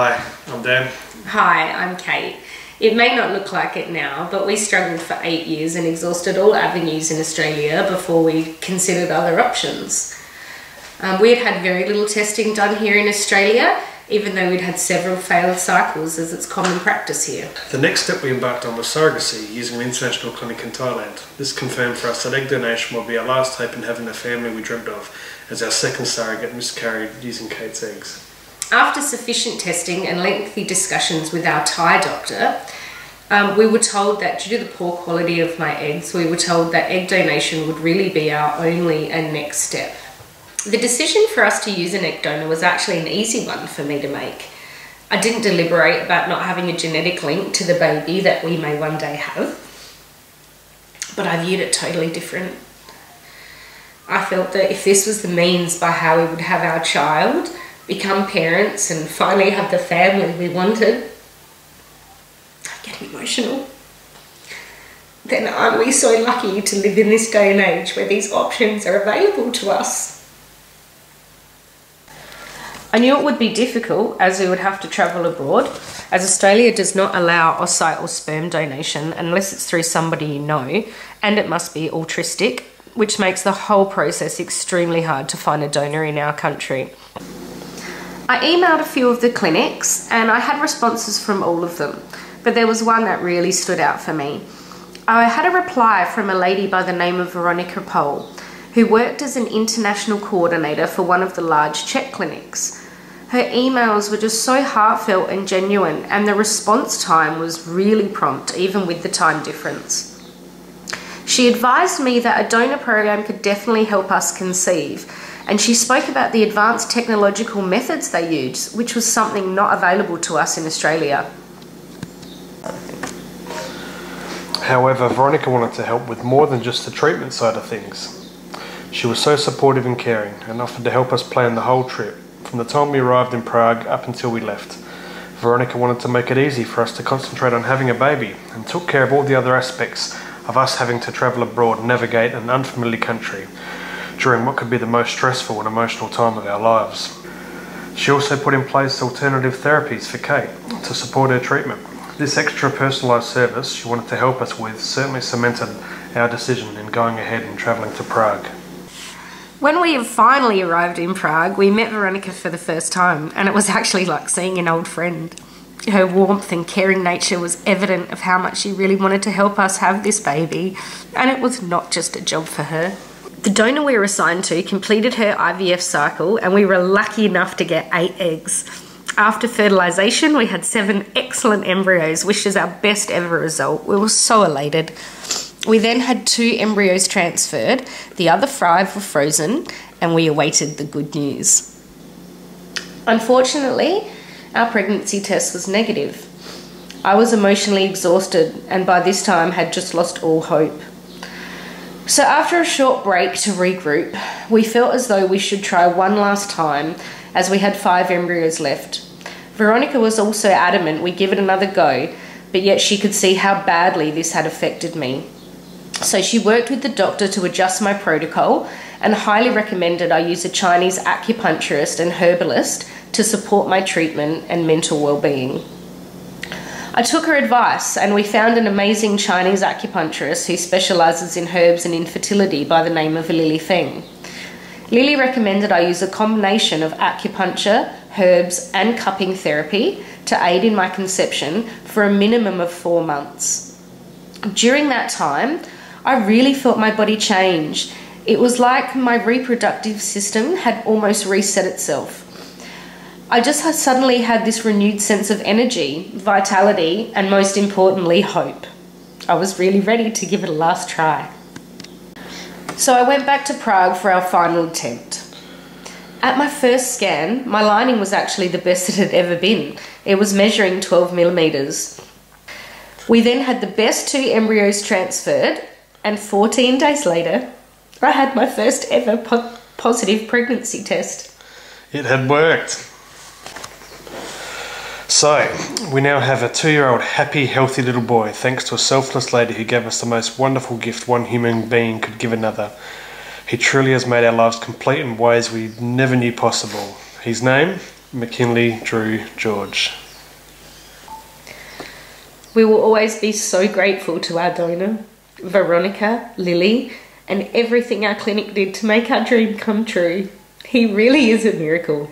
Hi, I'm Dan. Hi, I'm Kate. It may not look like it now, but we struggled for 8 years and exhausted all avenues in Australia before we considered other options. We had very little testing done here in Australia, even though we'd had several failed cycles as it's common practice here. The next step we embarked on was surrogacy using an international clinic in Thailand. This confirmed for us that egg donation will be our last hope in having the family we dreamt of, as our second surrogate miscarried using Kate's eggs. After sufficient testing and lengthy discussions with our Thai doctor, we were told that due to the poor quality of my eggs, we were told that egg donation would really be our only and next step. The decision for us to use an egg donor was actually an easy one for me to make. I didn't deliberate about not having a genetic link to the baby that we may one day have, but I viewed it totally different. I felt that if this was the means by how we would have our child, become parents and finally have the family we wanted, I'm getting emotional. Then aren't we so lucky to live in this day and age where these options are available to us? I knew it would be difficult as we would have to travel abroad, as Australia does not allow oocyte or sperm donation unless it's through somebody you know, and it must be altruistic, which makes the whole process extremely hard to find a donor in our country. I emailed a few of the clinics and I had responses from all of them, but there was one that really stood out for me. I had a reply from a lady by the name of Veronica Pole, who worked as an international coordinator for one of the large Czech clinics. Her emails were just so heartfelt and genuine, and the response time was really prompt, even with the time difference. She advised me that a donor program could definitely help us conceive, and she spoke about the advanced technological methods they use, which was something not available to us in Australia. However, Veronica wanted to help with more than just the treatment side of things. She was so supportive and caring and offered to help us plan the whole trip, from the time we arrived in Prague up until we left. Veronica wanted to make it easy for us to concentrate on having a baby and took care of all the other aspects of us having to travel abroad and navigate an unfamiliar country during what could be the most stressful and emotional time of our lives. She also put in place alternative therapies for Kate to support her treatment. This extra personalised service she wanted to help us with certainly cemented our decision in going ahead and travelling to Prague. When we finally arrived in Prague, we met Veronica for the first time, and it was actually like seeing an old friend. Her warmth and caring nature was evident of how much she really wanted to help us have this baby, and it was not just a job for her. The donor we were assigned to completed her IVF cycle, and we were lucky enough to get 8 eggs. After fertilisation, we had 7 excellent embryos, which is our best ever result. We were so elated. We then had 2 embryos transferred, the other 5 were frozen, and we awaited the good news. Unfortunately, our pregnancy test was negative. I was emotionally exhausted and by this time had just lost all hope. So after a short break to regroup, we felt as though we should try one last time as we had 5 embryos left. Veronica was also adamant we give it another go, but yet she could see how badly this had affected me. So she worked with the doctor to adjust my protocol and highly recommended I use a Chinese acupuncturist and herbalist to support my treatment and mental well-being. I took her advice and we found an amazing Chinese acupuncturist who specialises in herbs and infertility by the name of Lily Feng. Lily recommended I use a combination of acupuncture, herbs and cupping therapy to aid in my conception for a minimum of 4 months. During that time, I really felt my body change. It was like my reproductive system had almost reset itself. I just suddenly had this renewed sense of energy, vitality, and most importantly, hope. I was really ready to give it a last try. So I went back to Prague for our final attempt. At my first scan, my lining was actually the best it had ever been. It was measuring 12 millimetres. We then had the best 2 embryos transferred, and 14 days later, I had my first ever positive pregnancy test. It had worked. So, we now have a 2-year-old happy, healthy little boy, thanks to a selfless lady who gave us the most wonderful gift one human being could give another. He truly has made our lives complete in ways we never knew possible. His name McKinley, Drew, George. We will always be so grateful to our donor, Veronica, Lily, and everything our clinic did to make our dream come true. He really is a miracle.